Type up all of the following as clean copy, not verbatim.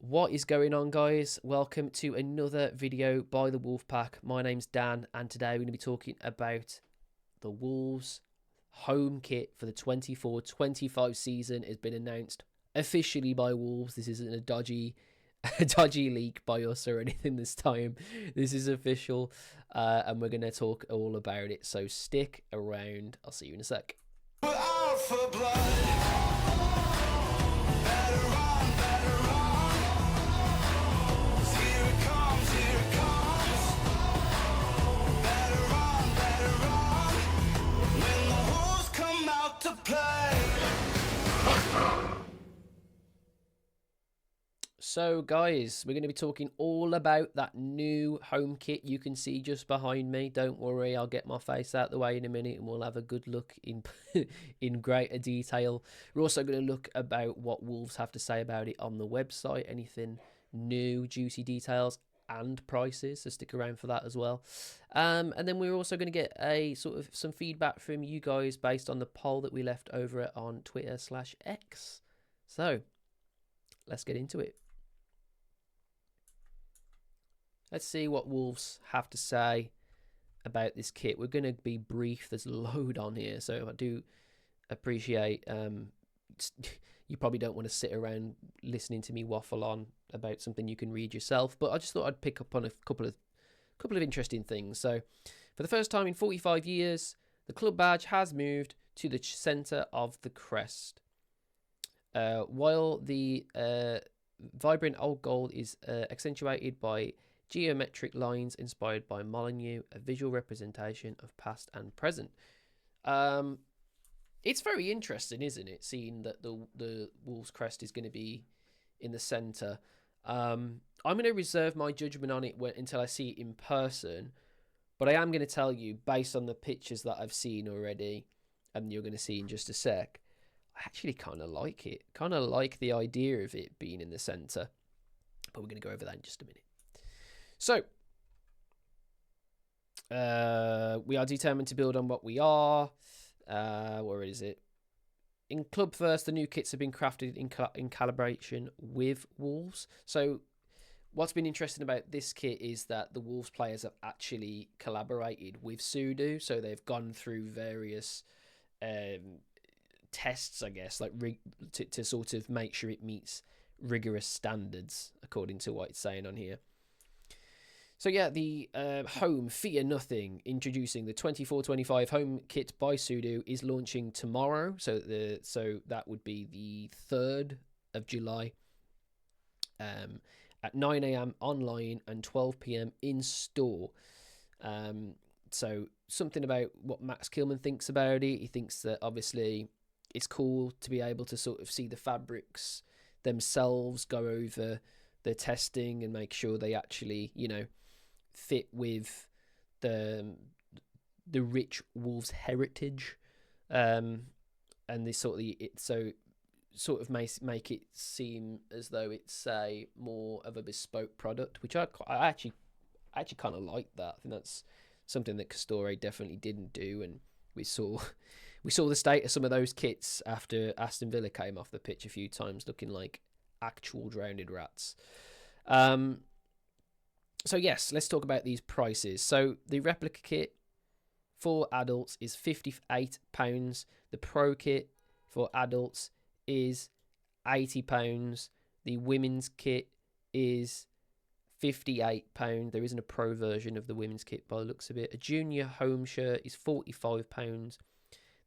What is going on, guys? Welcome to another video by the Wolfpack. My name's Dan, and today we're going to be talking about the Wolves home kit for the 24-25 season. Has been announced officially by Wolves. This isn't a dodgy leak by us or anything this time. This is official, and we're going to talk all about it. So stick around. I'll see you in a sec. So guys, we're going to be talking all about that new home kit you can see just behind me. Don't worry, I'll get my face out the way in a minute and we'll have a good look in in greater detail. We're also going to look about what Wolves have to say about it on the website, anything new, juicy details and prices, so stick around for that as well. And then we're also going to get a sort of some feedback from you guys based on the poll that we left over on Twitter/X. So let's get into it. Let's see what Wolves have to say about this kit. We're going to be brief. There's a load on here, so I do appreciate you probably don't want to sit around listening to me waffle on about something you can read yourself, but I just thought I'd pick up on a couple of interesting things. So for the first time in 45 years, the club badge has moved to the centre of the crest. While the vibrant old gold is accentuated by geometric lines inspired by Molyneux, a visual representation of past and present. It's very interesting, isn't it, seeing that the Wolves crest is going to be in the centre. I'm going to reserve my judgment on it until I see it in person, but I am going to tell you, based on the pictures that I've seen already, and you're going to see in just a sec, I actually kind of like it. Kind of like the idea of it being in the centre, but we're going to go over that in just a minute. So, we are determined to build on what we are. Where is it? In Club First, the new kits have been crafted in collaboration with Wolves. So, what's been interesting about this kit is that the Wolves players have actually collaborated with Sudo. So, they've gone through various tests, I guess, like to sort of make sure it meets rigorous standards, according to what it's saying on here. So yeah, the home Fear Nothing, introducing the 24-25 home kit by Sudo, is launching tomorrow. So that would be the 3rd of July at 9 AM online and 12 PM in store. So something about what Max Kilman thinks about it. He thinks that obviously it's cool to be able to sort of see the fabrics themselves, go over the testing and make sure they actually, you know, fit with the rich Wolves heritage, and this sort of make it seem as though it's a more of a bespoke product, which I actually kind of like that. I think that's something that Castore definitely didn't do, and we saw the state of some of those kits after Aston Villa came off the pitch a few times, looking like actual drowned rats. So yes, let's talk about these prices. So the replica kit for adults is £58. The pro kit for adults is £80. The women's kit is £58. There isn't a pro version of the women's kit by the looks of it. A junior home shirt is £45.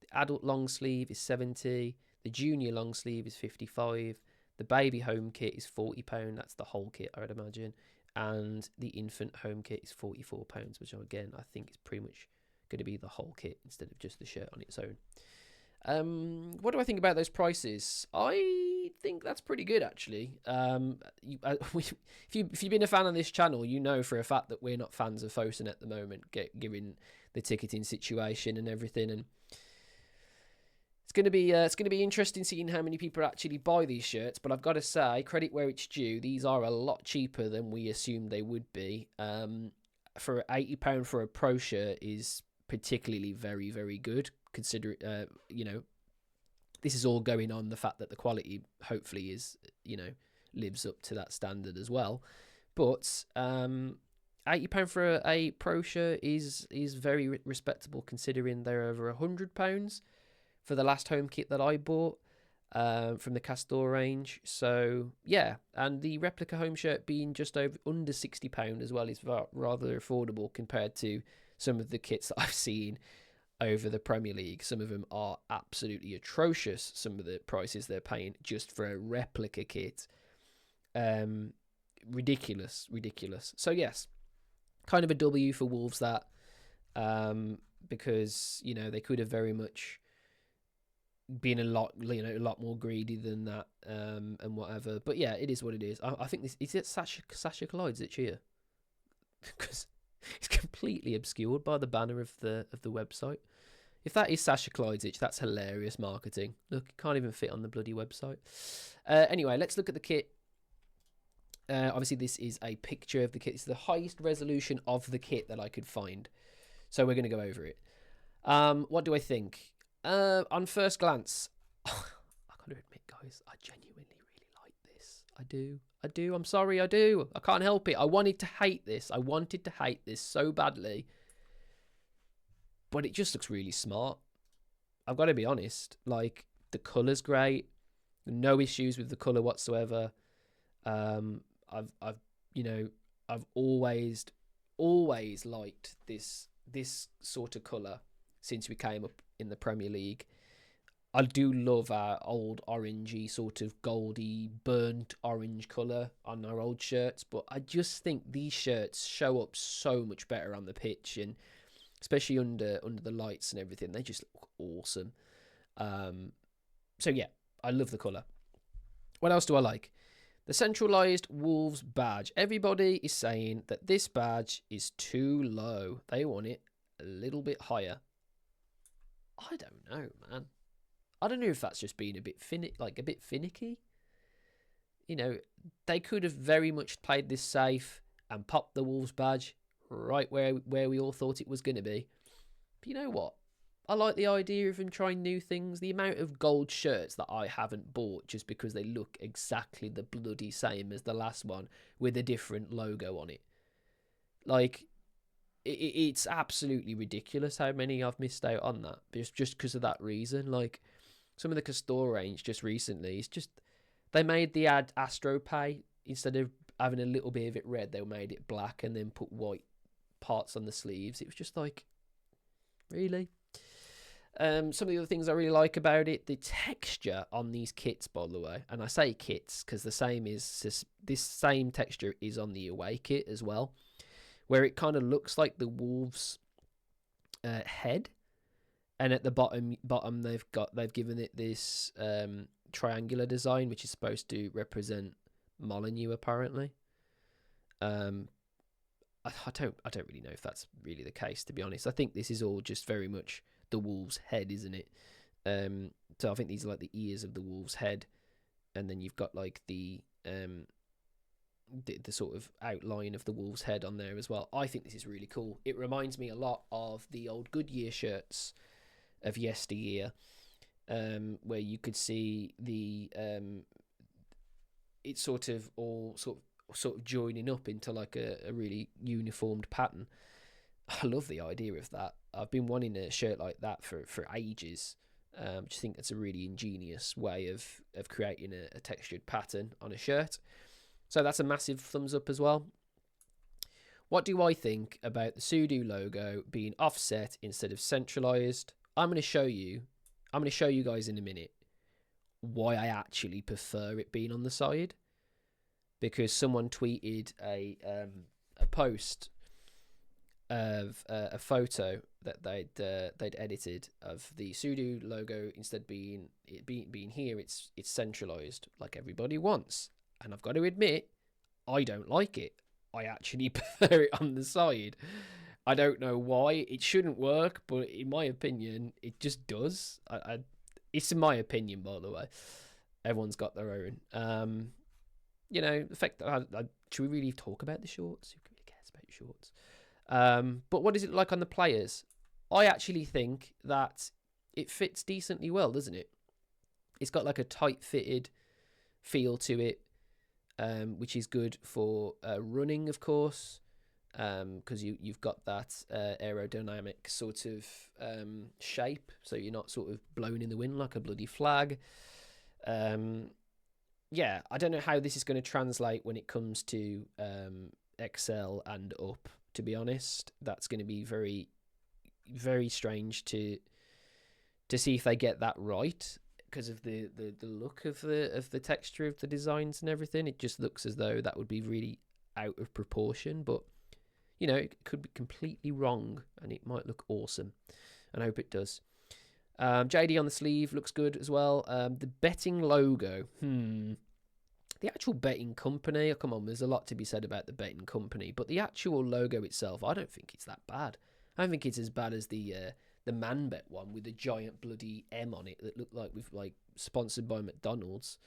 The adult long sleeve is £70. The junior long sleeve is £55. The baby home kit is £40. That's the whole kit, I would imagine. And the infant home kit is £44, which again, I think is pretty much going to be the whole kit instead of just the shirt on its own. What do I think about those prices? I think that's pretty good, actually. If you've been a fan on this channel, you know for a fact that we're not fans of Fosun at the moment, given the ticketing situation and everything. And it's going to be interesting seeing how many people actually buy these shirts. But I've got to say, credit where it's due, these are a lot cheaper than we assumed they would be. For £80 for a pro shirt is particularly very, very good. Consider you know, this is all going on the fact that the quality hopefully is, you know, lives up to that standard as well. But £80 for a pro shirt is very respectable, considering they're over £100 for the last home kit that I bought from the Castor range. So yeah, and the replica home shirt being just under £60 as well is rather affordable compared to some of the kits that I've seen over the Premier League. Some of them are absolutely atrocious, some of the prices they're paying just for a replica kit. Ridiculous. So yes, kind of a W for Wolves, that because they could have very much been a lot more greedy than that, and whatever. But yeah, it is what it is. I think this is it. Sasha Clyde's here, because it's completely obscured by the banner of the website. If that is Sasha Clyde's, that's hilarious marketing. Look, it can't even fit on the bloody website. Anyway, let's look at the kit. Obviously, this is a picture of the kit. It's the highest resolution of the kit that I could find. So we're going to go over it. What do I think? On first glance, I got to admit, guys, I genuinely really like this. I do. I'm sorry, I do. I can't help it. I wanted to hate this. So badly. But it just looks really smart. I've got to be honest. Like, the colour's great. No issues with the colour whatsoever. I've always liked this sort of colour since we came up in the Premier League. I do love our old orangey, sort of goldy, burnt orange colour on our old shirts, but I just think these shirts show up so much better on the pitch, and especially under the lights and everything, they just look awesome. So yeah, I love the colour. What else do I like? The centralised Wolves badge. Everybody is saying that this badge is too low. They want it a little bit higher. I don't know, man. I don't know if that's just being a bit finicky. They could have very much played this safe and popped the Wolves badge right where we all thought it was going to be. But you know what? I like the idea of them trying new things. The amount of gold shirts that I haven't bought just because they look exactly the bloody same as the last one with a different logo on it. Like, it's absolutely ridiculous how many I've missed out on that. Just because of that reason. Like, some of the Castor range just recently, it's just, they made the ad Astro Pay. Instead of having a little bit of it red, they made it black and then put white parts on the sleeves. It was just like, really? Some of the other things I really like about it, the texture on these kits, by the way, and I say kits because this same texture is on the away kit as well, where it kind of looks like the Wolves head, and at the bottom they've given it this triangular design, which is supposed to represent Molyneux, apparently. I don't really know if that's really the case, to be honest. I think this is all just very much the Wolves head, isn't it? So I think these are like the ears of the Wolves head, and then you've got like the sort of outline of the Wolves head on there as well. I think this is really cool. It reminds me a lot of the old Goodyear shirts of yesteryear, where you could see the it's sort of all sort of joining up into like a really uniformed pattern. I love the idea of that. I've been wanting a shirt like that for ages. I just think that's a really ingenious way of creating a textured pattern on a shirt. So that's a massive thumbs up as well. What do I think about the Sudo logo being offset instead of centralized? I'm going to show you guys in a minute why I actually prefer it being on the side, because someone tweeted a post of a photo that they'd edited of the Sudo logo. Instead being here, it's centralized like everybody wants, and I've got to admit, I don't like it. I actually prefer it on the side. I don't know why. It shouldn't work, but in my opinion, it just does. It's in my opinion, by the way. Everyone's got their own. The fact that should we really talk about the shorts? Who really cares about shorts? But what is it like on the players? I actually think that it fits decently well, doesn't it? It's got like a tight fitted feel to it. which is good for running, of course, because you've got that aerodynamic sort of shape, so you're not sort of blown in the wind like a bloody flag. Yeah, I don't know how this is going to translate when it comes to XL and up. To be honest, that's going to be very, very strange to see if they get that right, because of the look of the texture of the designs and everything. It just looks as though that would be really out of proportion, but you know, it could be completely wrong and it might look awesome, and I hope it does. JD on the sleeve looks good as well. The betting logo, the actual betting company, oh, come on, there's a lot to be said about the betting company, but the actual logo itself, I don't think it's that bad. I don't think it's as bad as the ManBet one with a giant bloody M on it that looked like we've like sponsored by McDonald's,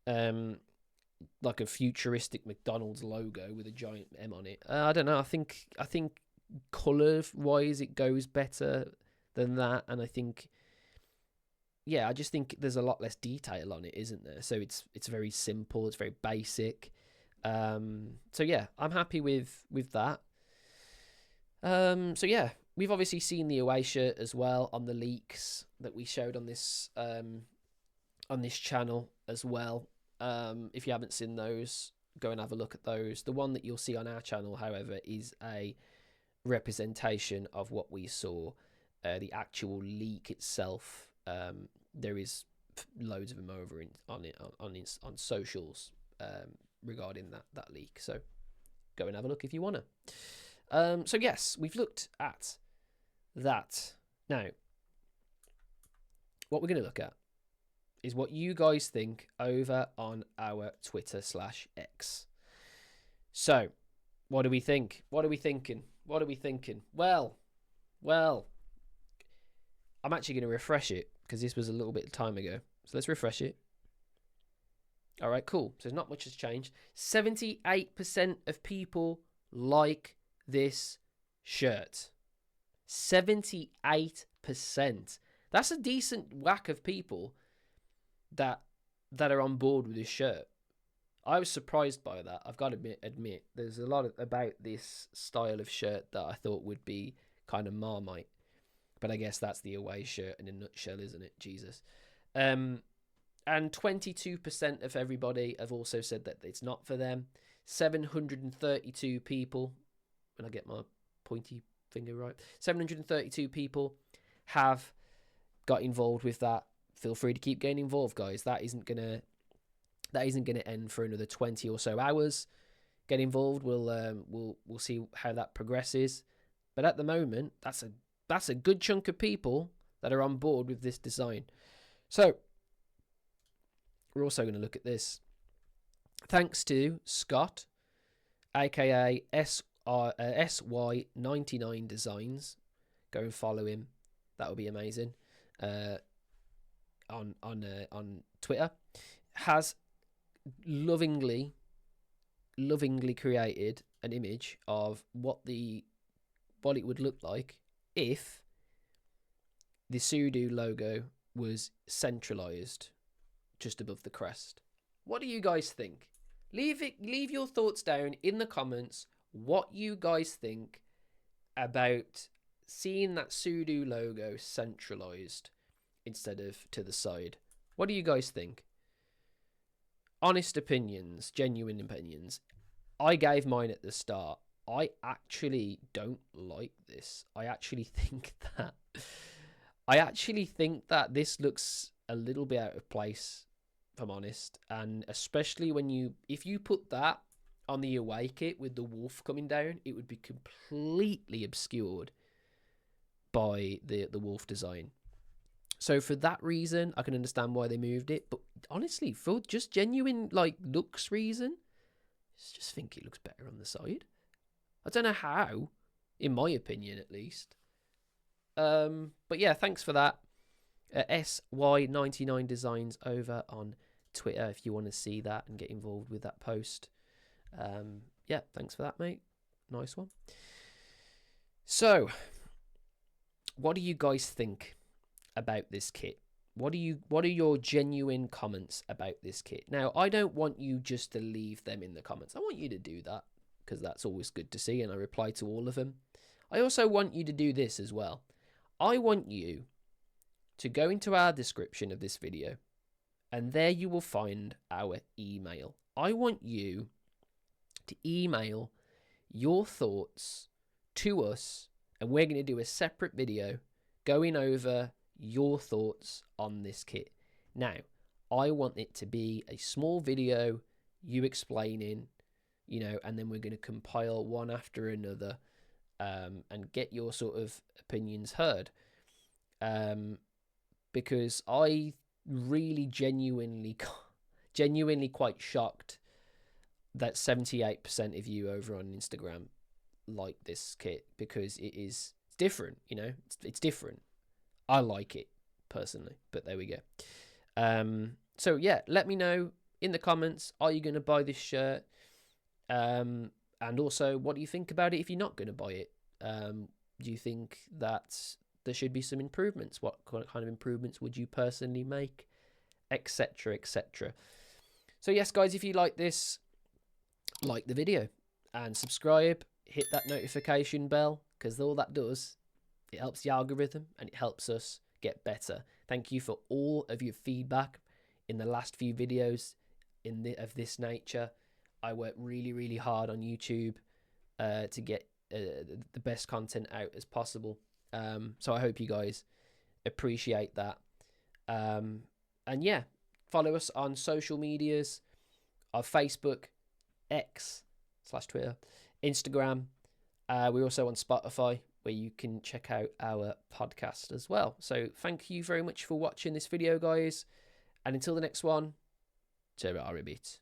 like a futuristic McDonald's logo with a giant M on it. I don't know. I think color wise it goes better than that, and I think, yeah, I just think there's a lot less detail on it, isn't there? So it's very simple, it's very basic. So yeah, I'm happy with that. So yeah, we've obviously seen the away shirt as well on the leaks that we showed on this channel as well. If you haven't seen those, go and have a look at those. The one that you'll see on our channel, however, is a representation of what we saw. The actual leak itself, there is loads of them over on socials regarding that leak. So go and have a look if you wanna. So yes, we've looked at that. Now, what we're going to look at is what you guys think over on our Twitter/X. So, what do we think? What are we thinking? What are we thinking? Well, I'm actually going to refresh it because this was a little bit of time ago. So let's refresh it. All right, cool. So not much has changed. 78% of people like this shirt. 78%. That's a decent whack of people that are on board with this shirt. I was surprised by that. I've got to admit there's a lot about this style of shirt that I thought would be kind of Marmite. But I guess that's the away shirt in a nutshell, isn't it? Jesus. And 22% of everybody have also said that it's not for them. 732 people, when I get my pointy finger right, 732 people have got involved with that. Feel free to keep getting involved, guys. That isn't gonna end for another 20 or so hours. Get involved. We'll see how that progresses. But at the moment, that's a good chunk of people that are on board with this design. So we're also going to look at this. Thanks to Scott, aka SY99 Designs. Go and follow him. That would be amazing. On Twitter, has lovingly created an image of what it would look like if the Sudo logo was centralized just above the crest. What do you guys think? Leave your thoughts down in the comments. What you guys think about seeing that Sudo logo centralized instead of to the side. What do you guys think? Honest opinions, genuine opinions. I gave mine at the start. I actually don't like this. I actually think that this looks a little bit out of place, if I'm honest. And especially if you put that on the away kit with the wolf coming down, it would be completely obscured by the wolf design. So for that reason, I can understand why they moved it. But honestly, for just genuine looks reason, I just think it looks better on the side. I don't know how, in my opinion at least. But yeah, thanks for that. SY99 Designs over on Twitter if you want to see that and get involved with that post. Yeah, thanks for that, mate. Nice one. So, what do you guys think about this kit? What are your genuine comments about this kit? Now, I don't want you just to leave them in the comments. I want you to do that, because that's always good to see, and I reply to all of them. I also want you to do this as well. I want you to go into our description of this video, and there you will find our email. I want you to email your thoughts to us, and we're going to do a separate video going over your thoughts on this kit. Now, I want it to be a small video, you explaining, you know, and then we're going to compile one after another, and get your sort of opinions heard. Because I really genuinely quite shocked that 78% of you over on Instagram like this kit, because it's different, you know, it's different. I like it personally, but there we go. So yeah, let me know in the comments, are you going to buy this shirt? And also, what do you think about it if you're not going to buy it? Do you think that there should be some improvements? What kind of improvements would you personally make? Etc, etc. So yes, guys, if you like this, like the video and subscribe, hit that notification bell, because all that does, it helps the algorithm and it helps us get better. Thank you for all of your feedback in the last few videos of this nature. I worked really, really hard on YouTube to get the best content out as possible. So I hope you guys appreciate that. And yeah, follow us on social medias, our Facebook, X/Twitter, Instagram. We're also on Spotify, where you can check out our podcast as well. So thank you very much for watching this video, guys. And until the next one, ciao, Arabit.